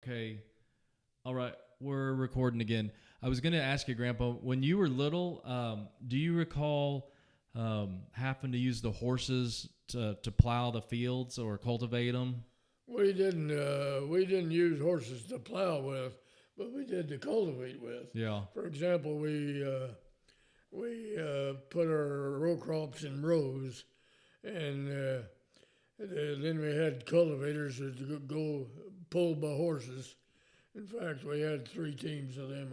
Okay. All right. We're recording again. I was going to ask you, Grandpa, when you were little, do you recall having to use the horses to plow the fields or cultivate them? We didn't use horses to plow with, but we did to cultivate with. Yeah. For example, we put our row crops in rows, and then we had cultivators that go pulled by horses. In fact, we had three teams of them,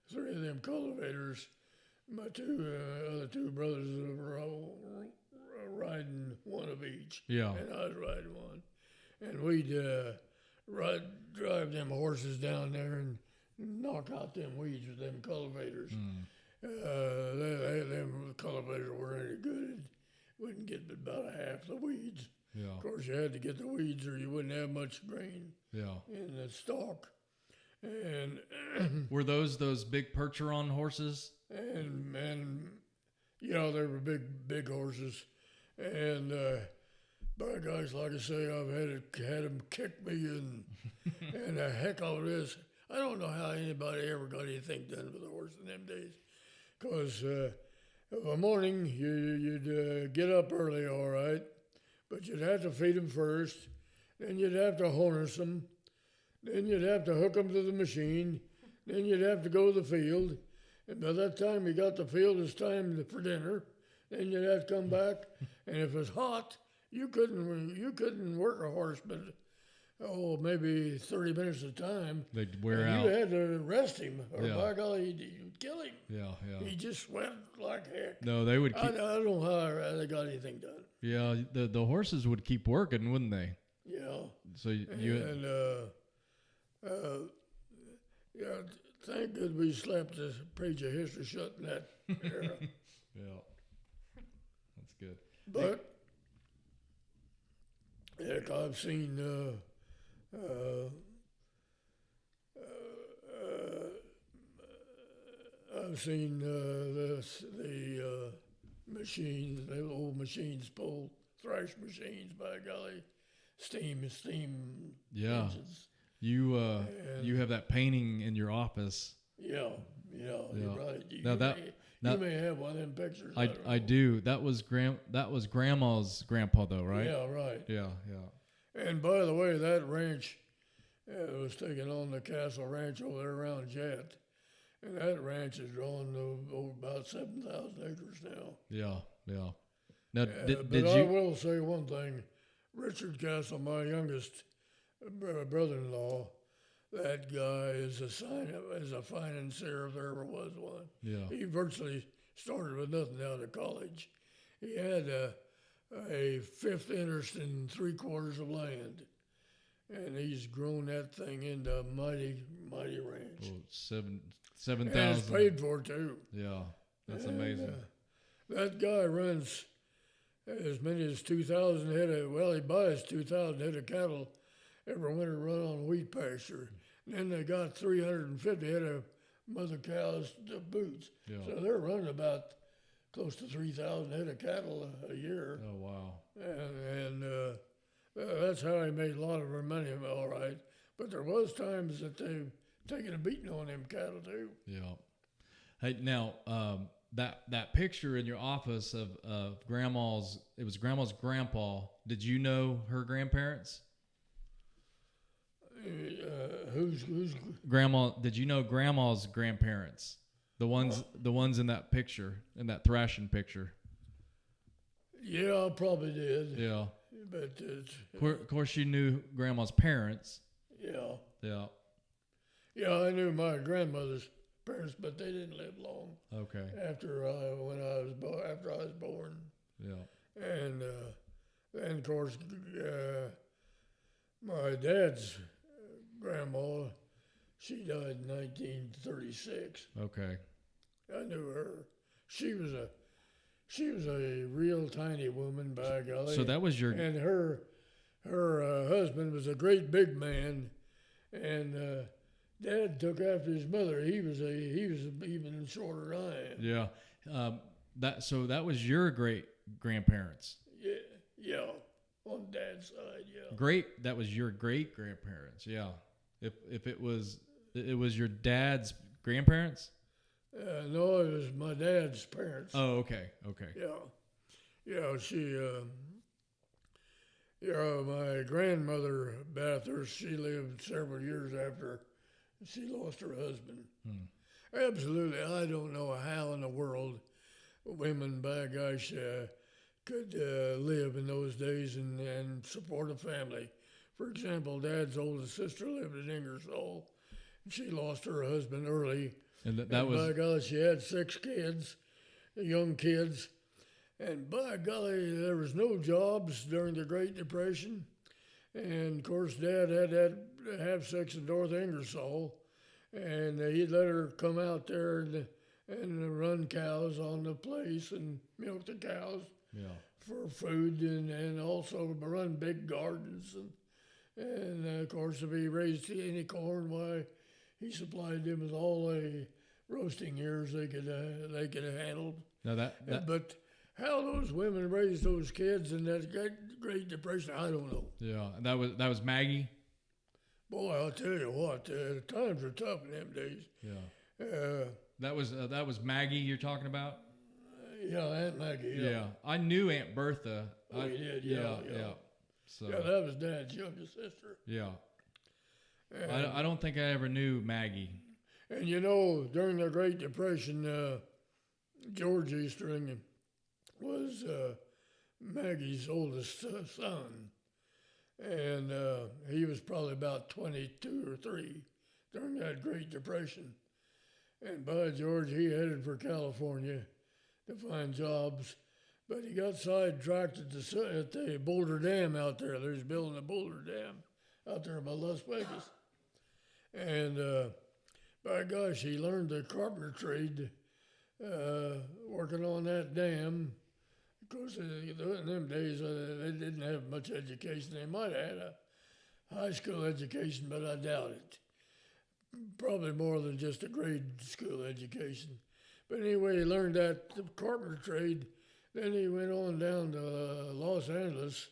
three of them cultivators. My other two brothers were riding one of each, Yeah. and I was riding one. And we'd drive them horses down there and knock out them weeds with them cultivators. Them cultivators weren't any good. Wouldn't get but about half the weeds. Yeah. Of course, you had to get the weeds or you wouldn't have much grain Yeah. in the stalk. And Were those big Percheron horses? and they were big horses. And by guys, like I say, I've had them kick me and a heck of this. I don't know how anybody ever got anything done with a horse in them days. Because of a morning, you'd get up early, all right, but you'd have to feed them first. Then you'd have to harness them. Then you'd have to hook them to the machine. Then you'd have to go to the field. And by that time you got the field, it's time for dinner. Then you'd have to come back. And if it was hot, you couldn't work a horse, but maybe 30 minutes at a time. They'd wear and out. You had to rest him, or Yeah. by golly, you'd kill him. Yeah. He just sweat like heck. No, they would I keep. don't know how they got anything done. Yeah, the horses would keep working, wouldn't they? Yeah. So you. And thank God we slapped the page of history shut in that era. Yeah. That's good. But heck, I've seen the machines, the old machines, pull thrash machines. By golly, steam Yeah. engines. You have that painting in your office. Yeah, you're right. Now You may have one of them pictures. I do. That was Grandma's grandpa though, right? Yeah, right. Yeah. And by the way, that ranch was taken on the Castle Ranch over there around Jet. And that ranch is growing to about 7,000 acres now. Yeah. Now, but I will say one thing. Richard Castle, my youngest brother-in-law, that guy is a financier if there ever was one. Yeah. He virtually started with nothing out of college. He had a fifth interest in 3/4 of land, and he's grown that thing into a mighty ranch. Oh, 7,000. And it's paid for too. Yeah, that's amazing. That guy runs as many as 2,000 head of. Well, he buys 2,000 head of cattle every winter, run on wheat pasture. And then they got 350 head of mother cows to boots. Yeah. So they're running about close to 3,000 head of cattle a year. Oh wow. And that's how he made a lot of her money, all right. But there was times that they've taken a beating on them cattle too. Yeah. Hey, now that picture in your office of Grandma's, it was Grandma's grandpa. Did you know her grandparents? Who's Grandma? Did you know Grandma's grandparents? The ones in that picture, in that thrashing picture. Yeah, I probably did. Yeah. But Of course, you knew Grandma's parents. yeah. Yeah. Yeah, I knew my grandmother's parents, but they didn't live long. Okay. After I was born, Yeah. and then of course my dad's grandma, she died in 1936. Okay. I knew her. She was a real tiny woman, by golly. So that was your. And her husband was a great big man, and Dad took after his mother. He was even shorter than I am. Yeah. That was your great grandparents. Yeah, on Dad's side, yeah. That was your great grandparents. Yeah. If it was your dad's grandparents? No, it was my dad's parents. Oh, okay. Okay. Yeah, my grandmother Bathurst, she lived several years after she lost her husband. Absolutely, I don't know how in the world women, by gosh, could live in those days and support a family. For example, Dad's oldest sister lived in Ingersoll. She lost her husband early. And that And was by golly, she had 6 kids, young kids. And by golly, there was no jobs during the Great Depression. And of course, Dad had that half sex in North Ingersoll. And he'd let her come out there and run cows on the place and milk the cows yeah. for food and also run big gardens. And of course, if he raised any corn, why, he supplied them with all the roasting ears they could handle. Now that But how those women raised those kids in that Great Depression, I don't know. yeah, and that was Maggie. Boy, I'll tell you what, times were tough in them days. Yeah. That was Maggie you're talking about? Yeah, Aunt Maggie. Yeah. I knew Aunt Bertha. Oh, you did? Yeah. So Yeah, that was Dad's youngest sister. yeah. I don't think I ever knew Maggie. And during the Great Depression, George Eastring was Maggie's oldest son. And he was probably about 22 or 3 during that Great Depression. And by George, he headed for California to find jobs. But he got sidetracked at the Boulder Dam out there. They're building a Boulder Dam out there by Las Vegas. And by gosh, he learned the carpenter trade working on that dam. Of course, in them days, they didn't have much education. They might have had a high school education, but I doubt it. Probably more than just a grade school education. But anyway, he learned that the carpenter trade. Then he went on down to Los Angeles,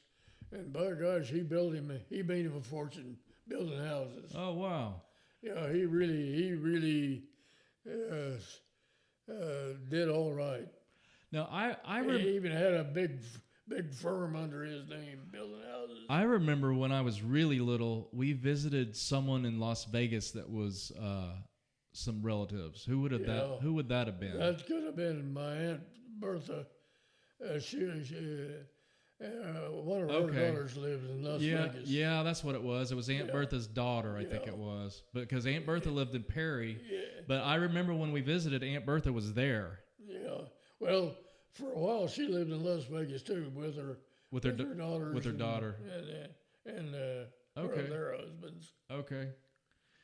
and by gosh, he made him a fortune building houses. Oh wow! Yeah, he really did all right. Now He even had a big firm under his name building houses. I remember when I was really little, we visited someone in Las Vegas that was some relatives. Who would that have been? That could have been my Aunt Bertha. One of her daughters lives in Las Vegas. Yeah, that's what it was. It was Aunt Bertha's daughter, I think it was. Because Aunt Bertha lived in Perry. Yeah. But I remember when we visited, Aunt Bertha was there. Yeah. Well, for a while she lived in Las Vegas too with her daughters. With her daughter. And their husbands. Okay.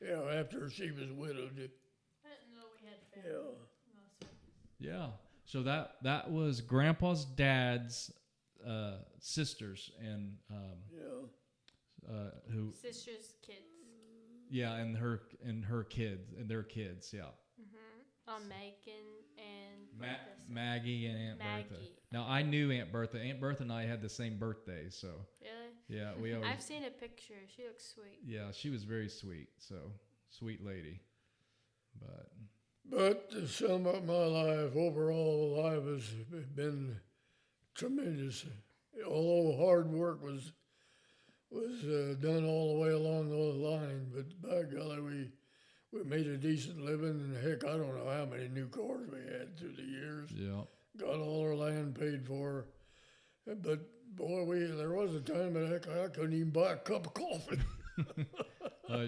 Yeah, after she was widowed. I didn't know we had family. Yeah. So that was Grandpa's dad's sisters and who Sisters' kids. yeah, and her kids and their kids, yeah. Megan and Maggie and Aunt Maggie. Bertha. Now I knew Aunt Bertha. Aunt Bertha and I had the same birthday, so Really? yeah, we always. I've seen a picture. She looks sweet. Yeah, she was very sweet. So sweet lady, But to sum up my life, overall life has been tremendous. Although hard work was done all the way along the line, but by golly, we made a decent living, and heck, I don't know how many new cars we had through the years. yeah. Got all our land paid for, but boy, there was a time that heck, I couldn't even buy a cup of coffee.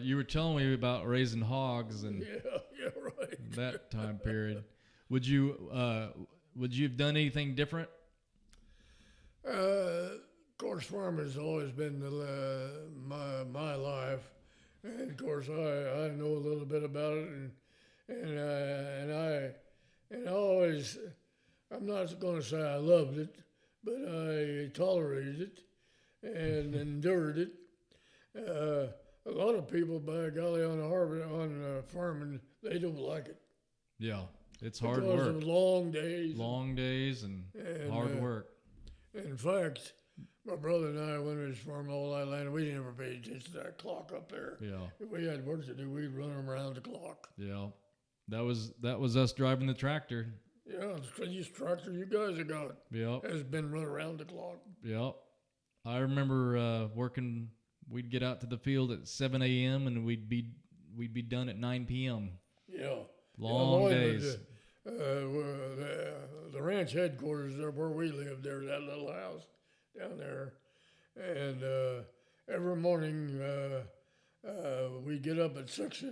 You were telling me about raising hogs and yeah, right. that time period. Would you have done anything different? Of course, farming has always been my life, and of course, I know a little bit about it, and I always, I'm not going to say I loved it, but I tolerated it and endured it. A lot of people, by golly, on farming, they don't like it. Yeah, it's hard because work. Of long days. Long days and hard work. In fact, My brother and I, when we was farming all that land, we didn't ever pay attention to that clock up there. Yeah. If we had work to do, we'd run them around the clock. Yeah. That was us driving the tractor. Yeah, the craziest tractor you guys have got Yep. has been run around the clock. Yep. I remember working. We'd get out to the field at 7 a.m. and we'd be done at 9 p.m. Yeah. Long days. The ranch headquarters there where we lived, there, that little house down there. And every morning we'd get up at 6.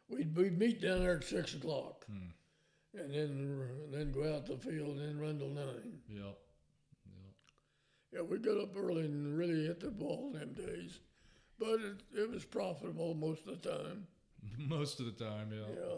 We'd meet down there at 6 o'clock. And then go out the field and then run till 9. Yep. Yeah, we got up early and really hit the ball them days. But it was profitable most of the time. Most of the time, yeah. Yeah.